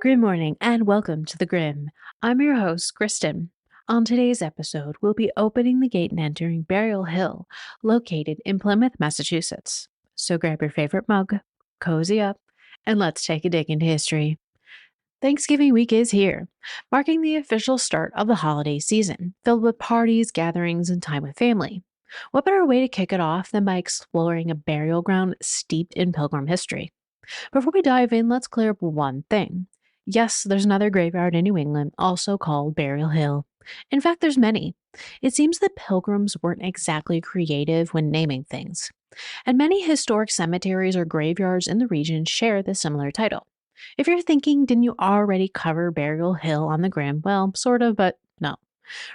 Good morning and welcome to the Grim. I'm your host, Kristen. On today's episode, we'll be opening the gate and entering Burial Hill, located in Plymouth, Massachusetts. So grab your favorite mug, cozy up, and let's take a dig into history. Thanksgiving week is here, marking the official start of the holiday season, filled with parties, gatherings, and time with family. What better way to kick it off than by exploring a burial ground steeped in pilgrim history? Before we dive in, let's clear up one thing. Yes, there's another graveyard in New England, also called Burial Hill. In fact, there's many. It seems that pilgrims weren't exactly creative when naming things. And many historic cemeteries or graveyards in the region share this similar title. If you're thinking, didn't you already cover Burial Hill on the Grim? Well, sort of, but no.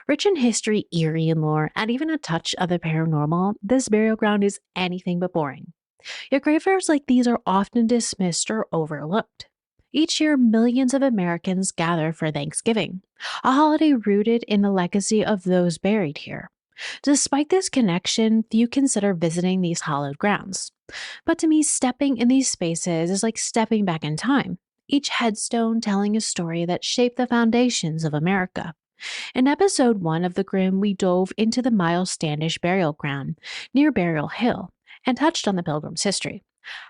Rich in history, eerie, and lore, and even a touch of the paranormal, this burial ground is anything but boring. Yet graveyards like these are often dismissed or overlooked. Each year, millions of Americans gather for Thanksgiving, a holiday rooted in the legacy of those buried here. Despite this connection, few consider visiting these hallowed grounds. But to me, stepping in these spaces is like stepping back in time, each headstone telling a story that shaped the foundations of America. In episode 1 of The Grim, we dove into the Miles Standish burial ground near Burial Hill and touched on the Pilgrims' history.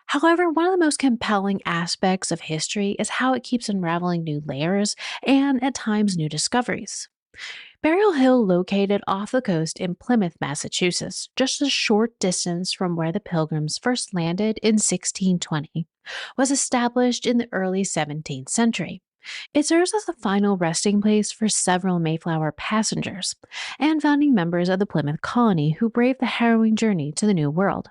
However, one of the most compelling aspects of history is how it keeps unraveling new layers and, at times, new discoveries. Burial Hill, located off the coast in Plymouth, Massachusetts, just a short distance from where the Pilgrims first landed in 1620, was established in the early 17th century. It serves as the final resting place for several Mayflower passengers and founding members of the Plymouth Colony who braved the harrowing journey to the New World.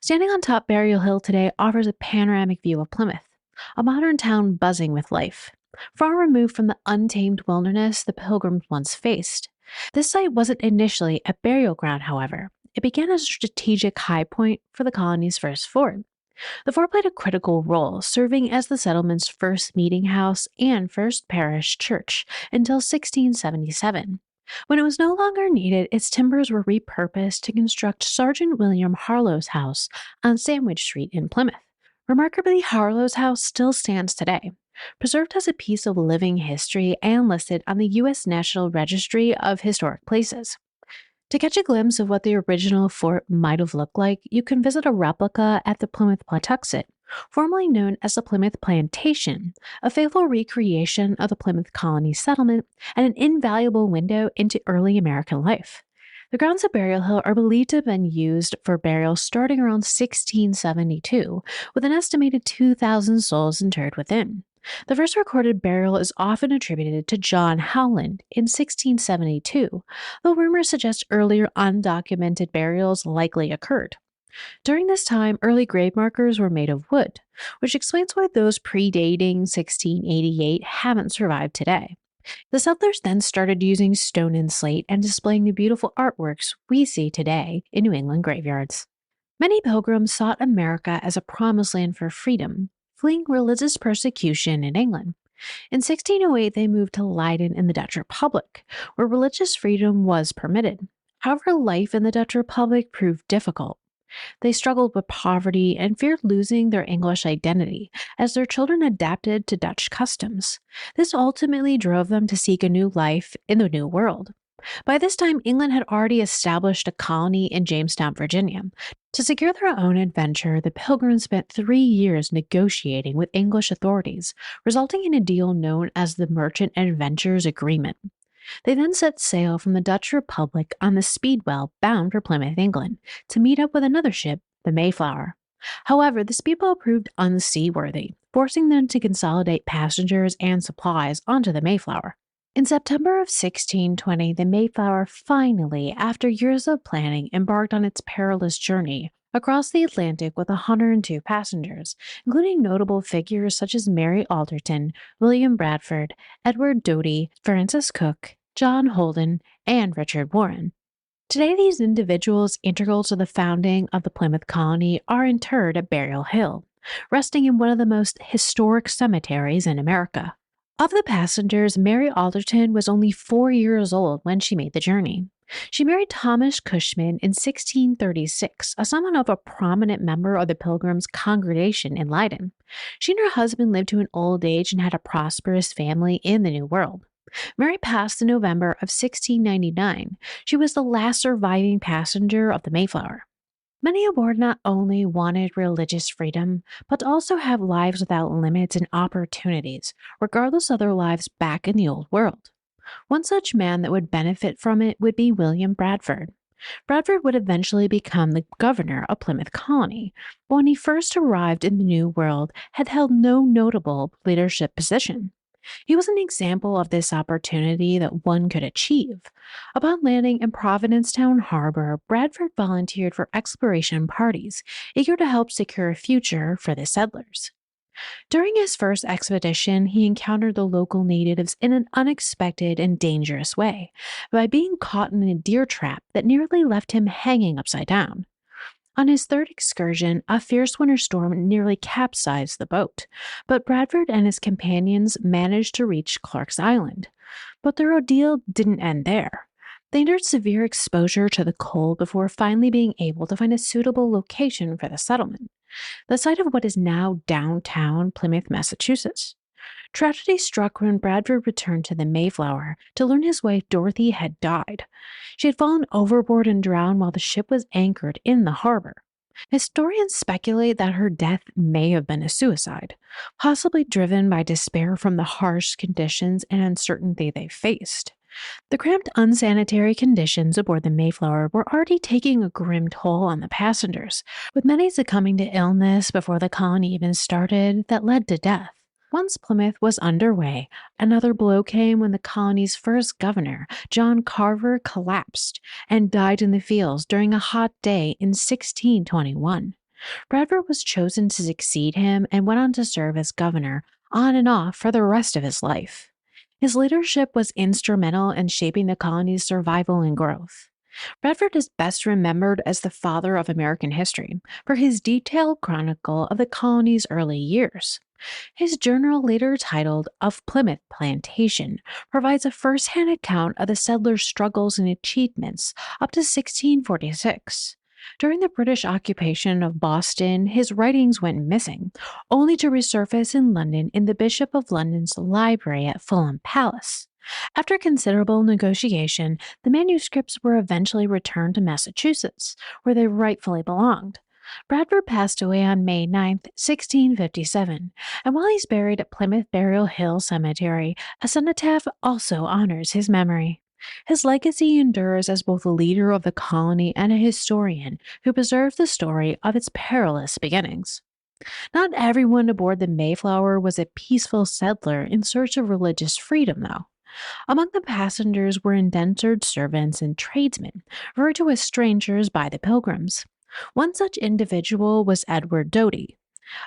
Standing on top Burial Hill today offers a panoramic view of Plymouth, a modern town buzzing with life, far removed from the untamed wilderness the Pilgrims once faced. This site wasn't initially a burial ground, however. It began as a strategic high point for the colony's first fort. The fort played a critical role, serving as the settlement's first meeting house and first parish church until 1677. When it was no longer needed, its timbers were repurposed to construct Sergeant William Harlow's house on Sandwich Street in Plymouth. Remarkably, Harlow's house still stands today, preserved as a piece of living history and listed on the U.S. National Registry of Historic Places. To catch a glimpse of what the original fort might have looked like, you can visit a replica at the Plymouth Pawtuxet, formerly known as the Plymouth Plantation, a faithful recreation of the Plymouth Colony settlement and an invaluable window into early American life. The grounds of Burial Hill are believed to have been used for burial starting around 1672, with an estimated 2,000 souls interred within. The first recorded burial is often attributed to John Howland in 1672, though rumors suggest earlier undocumented burials likely occurred. During this time, early grave markers were made of wood, which explains why those predating 1688 haven't survived today. The settlers then started using stone and slate and displaying the beautiful artworks we see today in New England graveyards. Many pilgrims sought America as a promised land for freedom, fleeing religious persecution in England. In 1608, they moved to Leiden in the Dutch Republic, where religious freedom was permitted. However, life in the Dutch Republic proved difficult. They struggled with poverty and feared losing their English identity as their children adapted to Dutch customs. This ultimately drove them to seek a new life in the New World. By this time, England had already established a colony in Jamestown, Virginia. To secure their own adventure, the Pilgrims spent 3 years negotiating with English authorities, resulting in a deal known as the Merchant Adventurers Agreement. They then set sail from the Dutch Republic on the Speedwell bound for Plymouth, England, to meet up with another ship, the Mayflower. However, the Speedwell proved unseaworthy, forcing them to consolidate passengers and supplies onto the Mayflower. In September of 1620, the Mayflower finally, after years of planning, embarked on its perilous journey across the Atlantic with 102 passengers, including notable figures such as Mary Alderton, William Bradford, Edward Doty, Francis Cook, John Holden, and Richard Warren. Today, these individuals integral to the founding of the Plymouth Colony are interred at Burial Hill, resting in one of the most historic cemeteries in America. Of the passengers, Mary Alderton was only 4 years old when she made the journey. She married Thomas Cushman in 1636, a son of a prominent member of the Pilgrims congregation in Leiden. She and her husband lived to an old age and had a prosperous family in the New World. Mary passed in November of 1699. She was the last surviving passenger of the Mayflower. Many aboard not only wanted religious freedom, but to also have lives without limits and opportunities, regardless of their lives back in the old world. One such man that would benefit from it would be William Bradford. Bradford would eventually become the governor of Plymouth Colony, but when he first arrived in the New World, had held no notable leadership position. He was an example of this opportunity that one could achieve. Upon landing in Providencetown Harbor, Bradford volunteered for exploration parties, eager to help secure a future for the settlers. During his first expedition, he encountered the local natives in an unexpected and dangerous way by being caught in a deer trap that nearly left him hanging upside down. On his third excursion, a fierce winter storm nearly capsized the boat, but Bradford and his companions managed to reach Clark's Island. But their ordeal didn't end there. They endured severe exposure to the cold before finally being able to find a suitable location for the settlement, the site of what is now downtown Plymouth, Massachusetts. Tragedy struck when Bradford returned to the Mayflower to learn his wife Dorothy had died. She had fallen overboard and drowned while the ship was anchored in the harbor. Historians speculate that her death may have been a suicide, possibly driven by despair from the harsh conditions and uncertainty they faced. The cramped, unsanitary conditions aboard the Mayflower were already taking a grim toll on the passengers, with many succumbing to illness before the colony even started that led to death. Once Plymouth was underway, another blow came when the colony's first governor, John Carver, collapsed and died in the fields during a hot day in 1621. Bradford was chosen to succeed him and went on to serve as governor on and off for the rest of his life. His leadership was instrumental in shaping the colony's survival and growth. Bradford is best remembered as the father of American history for his detailed chronicle of the colony's early years. His journal, later titled Of Plymouth Plantation, provides a first-hand account of the settlers' struggles and achievements up to 1646. During the British occupation of Boston, his writings went missing, only to resurface in London in the Bishop of London's library at Fulham Palace. After considerable negotiation, the manuscripts were eventually returned to Massachusetts, where they rightfully belonged. Bradford passed away on May 9, 1657, and while he's buried at Plymouth Burial Hill Cemetery, a cenotaph also honors his memory. His legacy endures as both a leader of the colony and a historian who preserved the story of its perilous beginnings. Not everyone aboard the Mayflower was a peaceful settler in search of religious freedom, though. Among the passengers were indentured servants and tradesmen, referred to as strangers by the Pilgrims. One such individual was Edward Doty,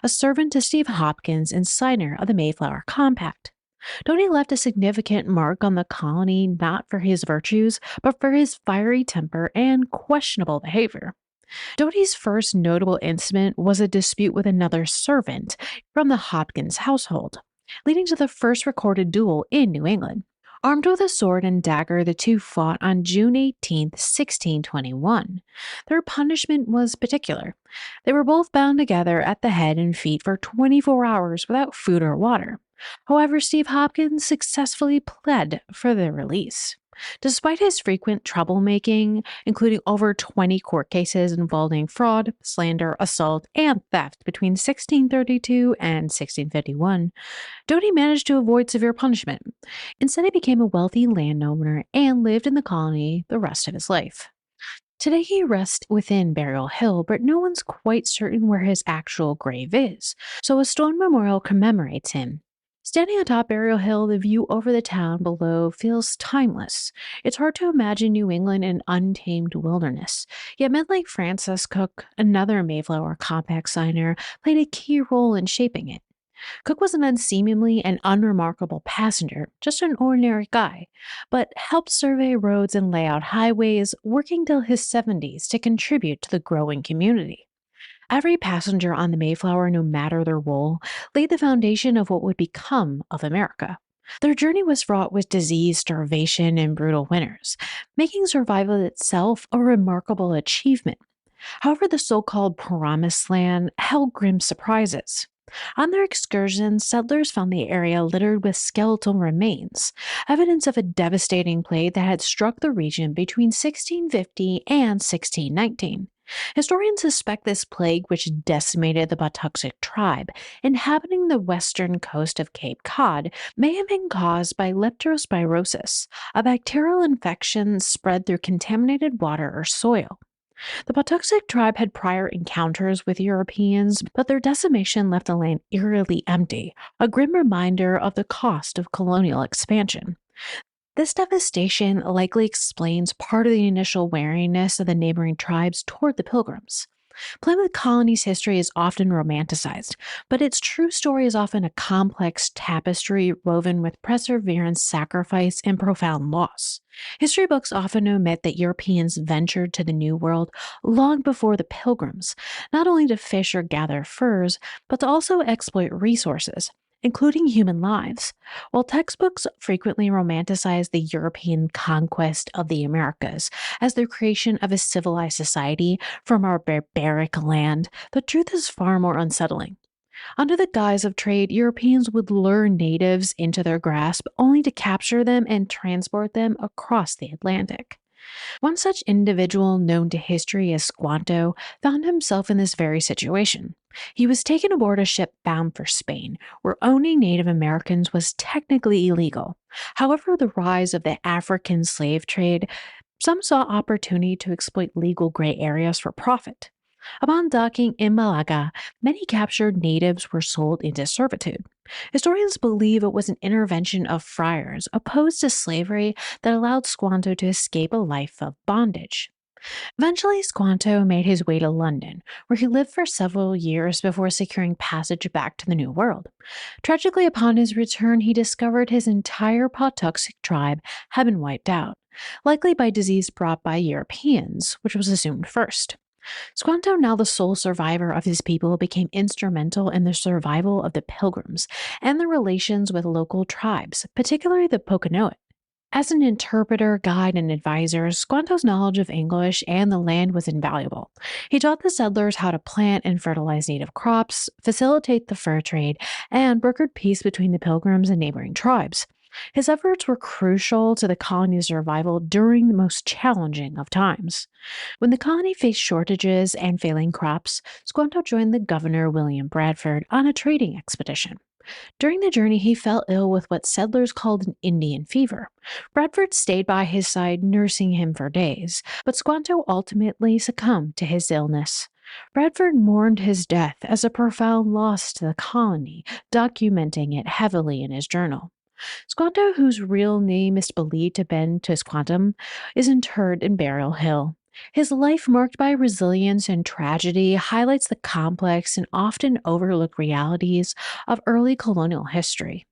a servant to Steve Hopkins and signer of the Mayflower Compact. Doty left a significant mark on the colony not for his virtues, but for his fiery temper and questionable behavior. Doty's first notable incident was a dispute with another servant from the Hopkins household, leading to the first recorded duel in New England. Armed with a sword and dagger, the two fought on June 18, 1621. Their punishment was particular. They were both bound together at the head and feet for 24 hours without food or water. However, Steve Hopkins successfully pled for their release. Despite his frequent troublemaking, including over 20 court cases involving fraud, slander, assault, and theft between 1632 and 1651, Doty managed to avoid severe punishment. Instead, he became a wealthy landowner and lived in the colony the rest of his life. Today he rests within Burial Hill, but no one's quite certain where his actual grave is, so a stone memorial commemorates him. Standing atop Burial Hill, the view over the town below feels timeless. It's hard to imagine New England an untamed wilderness, yet men like Francis Cook, another Mayflower Compact signer, played a key role in shaping it. Cook was an unseemly and unremarkable passenger, just an ordinary guy, but helped survey roads and lay out highways, working till his 70s to contribute to the growing community. Every passenger on the Mayflower, no matter their role, laid the foundation of what would become of America. Their journey was fraught with disease, starvation, and brutal winters, making survival itself a remarkable achievement. However, the so called Promised Land held grim surprises. On their excursions, settlers found the area littered with skeletal remains, evidence of a devastating plague that had struck the region between 1650 and 1619. Historians suspect this plague, which decimated the Patuxet tribe inhabiting the western coast of Cape Cod, may have been caused by leptospirosis, a bacterial infection spread through contaminated water or soil. The Patuxet tribe had prior encounters with Europeans, but their decimation left the land eerily empty, a grim reminder of the cost of colonial expansion. This devastation likely explains part of the initial wariness of the neighboring tribes toward the Pilgrims. Plymouth Colony's history is often romanticized, but its true story is often a complex tapestry woven with perseverance, sacrifice, and profound loss. History books often omit that Europeans ventured to the New World long before the Pilgrims, not only to fish or gather furs, but to also exploit resources, including human lives. While textbooks frequently romanticize the European conquest of the Americas as the creation of a civilized society from our barbaric land, the truth is far more unsettling. Under the guise of trade, Europeans would lure natives into their grasp only to capture them and transport them across the Atlantic. One such individual known to history as Squanto found himself in this very situation. He was taken aboard a ship bound for Spain, where owning Native Americans was technically illegal. However, the rise of the African slave trade, some saw opportunity to exploit legal gray areas for profit. Upon docking in Malaga, many captured natives were sold into servitude. Historians believe it was an intervention of friars opposed to slavery that allowed Squanto to escape a life of bondage. Eventually, Squanto made his way to London, where he lived for several years before securing passage back to the New World. Tragically, upon his return, he discovered his entire Patuxet tribe had been wiped out, likely by disease brought by Europeans, which was assumed first. Squanto, now the sole survivor of his people, became instrumental in the survival of the Pilgrims and their relations with local tribes, particularly the Poconoet. As an interpreter, guide, and advisor, Squanto's knowledge of English and the land was invaluable. He taught the settlers how to plant and fertilize native crops, facilitate the fur trade, and brokered peace between the Pilgrims and neighboring tribes. His efforts were crucial to the colony's survival during the most challenging of times. When the colony faced shortages and failing crops, Squanto joined the governor William Bradford on a trading expedition. During the journey, he fell ill with what settlers called an Indian fever. Bradford stayed by his side, nursing him for days, but Squanto ultimately succumbed to his illness. Bradford mourned his death as a profound loss to the colony, documenting it heavily in his journal. Squanto, whose real name is believed to have been Tisquantum, is interred in Burial Hill. His life, marked by resilience and tragedy, highlights the complex and often overlooked realities of early colonial history.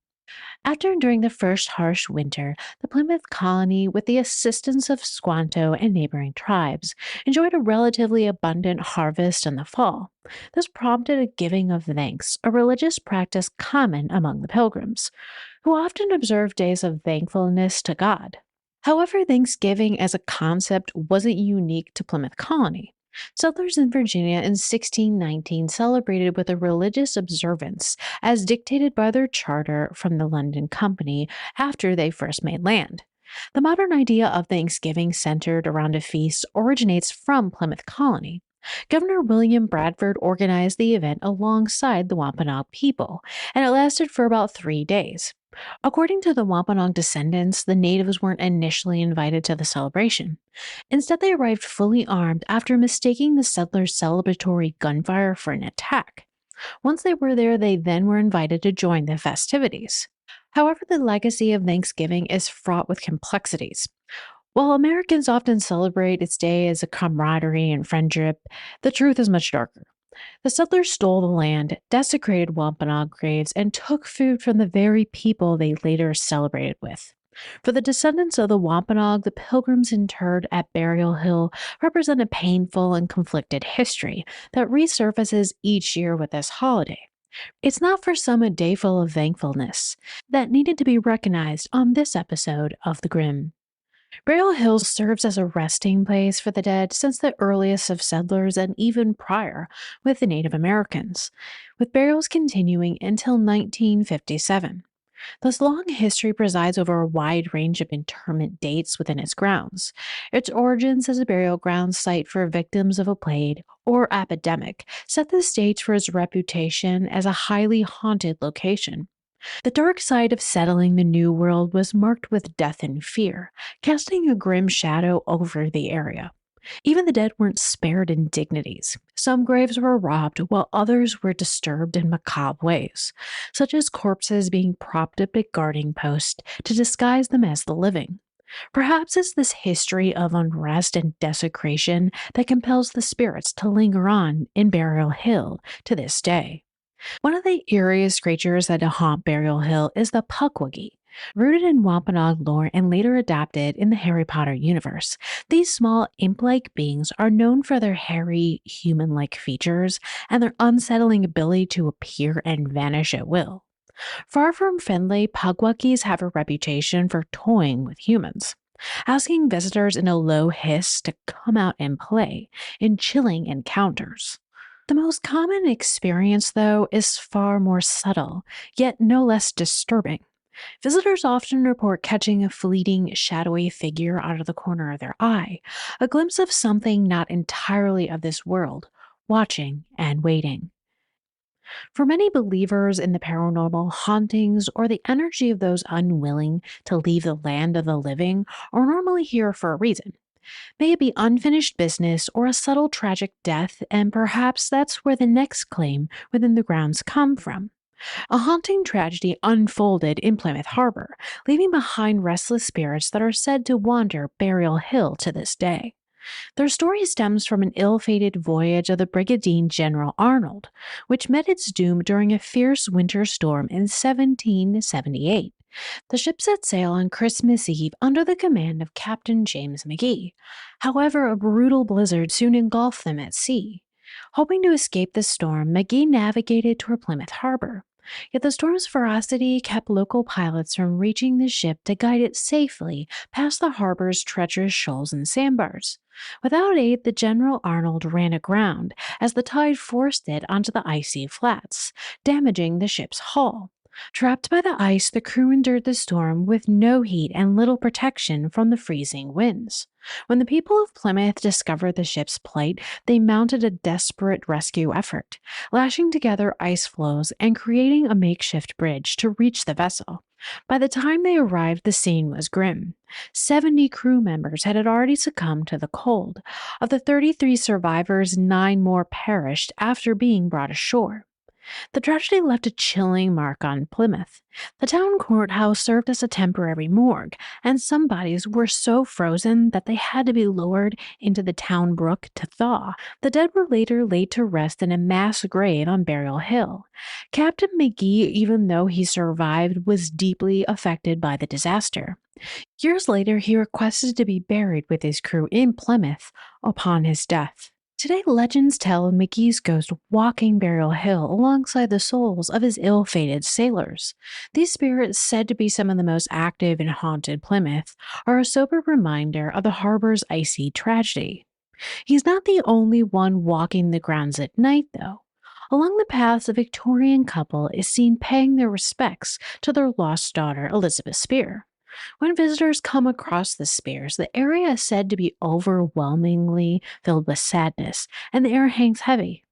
After enduring the first harsh winter, the Plymouth Colony, with the assistance of Squanto and neighboring tribes, enjoyed a relatively abundant harvest in the fall. This prompted a giving of thanks, a religious practice common among the Pilgrims, who often observed days of thankfulness to God. However, Thanksgiving as a concept wasn't unique to Plymouth Colony. Settlers in Virginia in 1619 celebrated with a religious observance as dictated by their charter from the London Company after they first made land. The modern idea of Thanksgiving centered around a feast originates from Plymouth Colony. Governor William Bradford organized the event alongside the Wampanoag people, and it lasted for about 3 days. According to the Wampanoag descendants, the natives weren't initially invited to the celebration. Instead, they arrived fully armed after mistaking the settlers' celebratory gunfire for an attack. Once they were there, they then were invited to join the festivities. However, the legacy of Thanksgiving is fraught with complexities. While Americans often celebrate its day as a camaraderie and friendship, the truth is much darker. The settlers stole the land, desecrated Wampanoag graves, and took food from the very people they later celebrated with. For the descendants of the Wampanoag, the Pilgrims interred at Burial Hill represent a painful and conflicted history that resurfaces each year with this holiday. It's not for some a day full of thankfulness that needed to be recognized on this episode of The Grim. Burial Hill serves as a resting place for the dead since the earliest of settlers and even prior with the Native Americans, with burials continuing until 1957. This long history presides over a wide range of interment dates within its grounds. Its origins as a burial ground site for victims of a plague or epidemic set the stage for its reputation as a highly haunted location. The dark side of settling the New World was marked with death and fear, casting a grim shadow over the area. Even the dead weren't spared indignities. Some graves were robbed, while others were disturbed in macabre ways, such as corpses being propped up at guarding posts to disguise them as the living. Perhaps it's this history of unrest and desecration that compels the spirits to linger on in Burial Hill to this day. One of the eeriest creatures that haunt Burial Hill is the Pukwudgie. Rooted in Wampanoag lore and later adapted in the Harry Potter universe, these small imp-like beings are known for their hairy, human-like features and their unsettling ability to appear and vanish at will. Far from friendly, Pukwudgies have a reputation for toying with humans, asking visitors in a low hiss to come out and play in chilling encounters. The most common experience, though, is far more subtle, yet no less disturbing. Visitors often report catching a fleeting, shadowy figure out of the corner of their eye, a glimpse of something not entirely of this world, watching and waiting. For many believers in the paranormal, hauntings or the energy of those unwilling to leave the land of the living are normally here for a reason. May it be unfinished business or a subtle tragic death, and perhaps that's where the next claim within the grounds come from. A haunting tragedy unfolded in Plymouth Harbor, leaving behind restless spirits that are said to wander Burial Hill to this day. Their story stems from an ill-fated voyage of the Brigadier General Arnold, which met its doom during a fierce winter storm in 1778. The ship set sail on Christmas Eve under the command of Captain James McGee. However, a brutal blizzard soon engulfed them at sea. Hoping to escape the storm, McGee navigated toward Plymouth Harbor. Yet the storm's ferocity kept local pilots from reaching the ship to guide it safely past the harbor's treacherous shoals and sandbars. Without aid, the General Arnold ran aground as the tide forced it onto the icy flats, damaging the ship's hull. Trapped by the ice, the crew endured the storm with no heat and little protection from the freezing winds. When the people of Plymouth discovered the ship's plight, they mounted a desperate rescue effort, lashing together ice floes and creating a makeshift bridge to reach the vessel. By the time they arrived, the scene was grim. 70 crew members had already succumbed to the cold. Of the 33 survivors, 9 more perished after being brought ashore. The tragedy left a chilling mark on Plymouth. The town courthouse served as a temporary morgue, and some bodies were so frozen that they had to be lowered into the town brook to thaw. The dead were later laid to rest in a mass grave on Burial Hill. Captain McGee, even though he survived, was deeply affected by the disaster. Years later, he requested to be buried with his crew in Plymouth upon his death. Today, legends tell of McGee's ghost walking Burial Hill alongside the souls of his ill-fated sailors. These spirits, said to be some of the most active and haunted Plymouth, are a sober reminder of the harbor's icy tragedy. He's not the only one walking the grounds at night, though. Along the paths, a Victorian couple is seen paying their respects to their lost daughter, Elizabeth Spear. When visitors come across the Spears, the area is said to be overwhelmingly filled with sadness, and the air hangs heavy.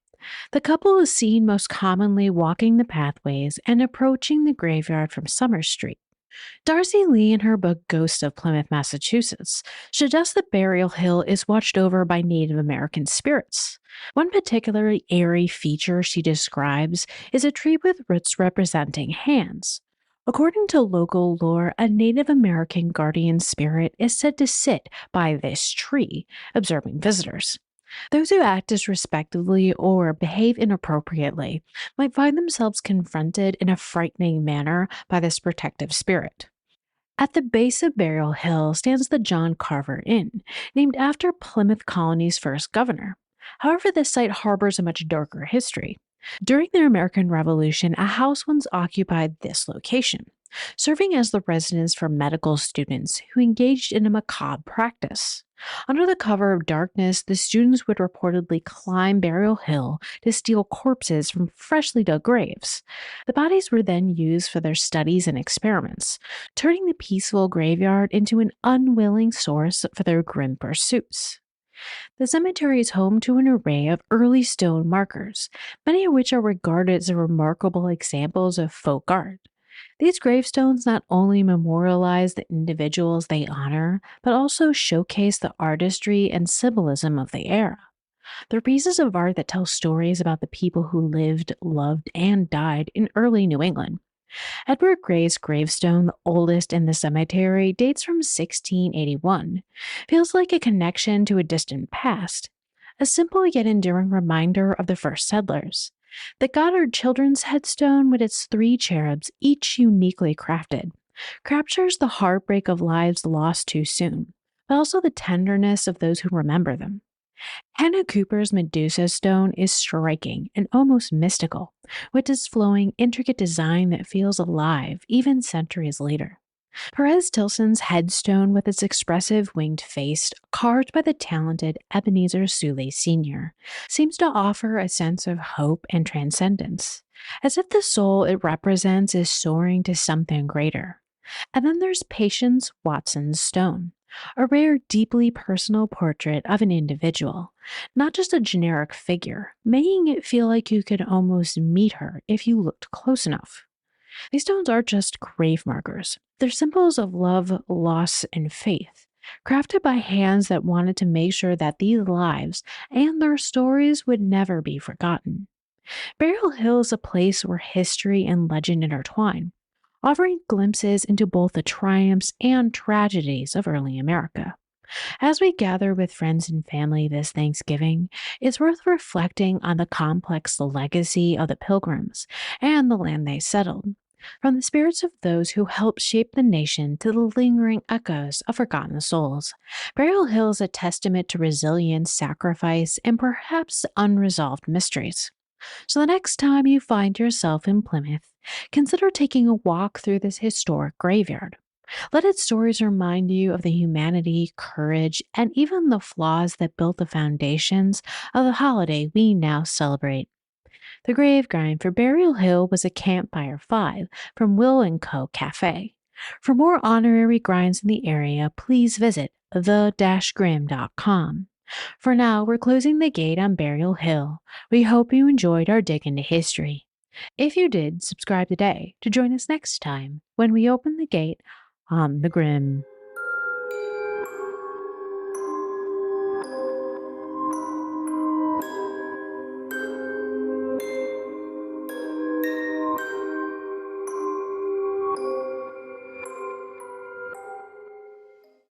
The couple is seen most commonly walking the pathways and approaching the graveyard from Summer Street. Darcy Lee, in her book Ghosts of Plymouth, Massachusetts, suggests that Burial Hill is watched over by Native American spirits. One particularly eerie feature she describes is a tree with roots representing hands. According to local lore, a Native American guardian spirit is said to sit by this tree, observing visitors. Those who act disrespectfully or behave inappropriately might find themselves confronted in a frightening manner by this protective spirit. At the base of Burial Hill stands the John Carver Inn, named after Plymouth Colony's first governor. However, this site harbors a much darker history. During the American Revolution, a house once occupied this location, serving as the residence for medical students who engaged in a macabre practice. Under the cover of darkness, the students would reportedly climb Burial Hill to steal corpses from freshly dug graves. The bodies were then used for their studies and experiments, turning the peaceful graveyard into an unwilling source for their grim pursuits. The cemetery is home to an array of early stone markers, many of which are regarded as remarkable examples of folk art. These gravestones not only memorialize the individuals they honor, but also showcase the artistry and symbolism of the era. They're pieces of art that tell stories about the people who lived, loved, and died in early New England. Edward Gray's gravestone, the oldest in the cemetery, dates from 1681. Feels like a connection to a distant past, a simple yet enduring reminder of the first settlers. The Goddard Children's headstone, with its three cherubs, each uniquely crafted, captures the heartbreak of lives lost too soon, but also the tenderness of those who remember them. Hannah Cooper's Medusa stone is striking and almost mystical, with its flowing, intricate design that feels alive even centuries later. Perez Tilson's headstone, with its expressive winged face, carved by the talented Ebenezer Sule Sr., seems to offer a sense of hope and transcendence, as if the soul it represents is soaring to something greater. And then there's Patience Watson's stone, a rare, deeply personal portrait of an individual, not just a generic figure, making it feel like you could almost meet her if you looked close enough. These stones aren't just grave markers, they're symbols of love, loss, and faith, crafted by hands that wanted to make sure that these lives and their stories would never be forgotten. Burial Hill is a place where history and legend intertwine, offering glimpses into both the triumphs and tragedies of early America. As we gather with friends and family this Thanksgiving, it's worth reflecting on the complex legacy of the Pilgrims and the land they settled, from the spirits of those who helped shape the nation to the lingering echoes of forgotten souls. Burial Hill is a testament to resilience, sacrifice, and perhaps unresolved mysteries. So the next time you find yourself in Plymouth, consider taking a walk through this historic graveyard. Let its stories remind you of the humanity, courage, and even the flaws that built the foundations of the holiday we now celebrate. The grave grind for Burial Hill was a Campfire 5 from Will & Co. Cafe. For more honorary grinds in the area, please visit the-grim.com. For now, we're closing the gate on Burial Hill. We hope you enjoyed our dig into history. If you did, subscribe today to join us next time when we open the gate on the Grim.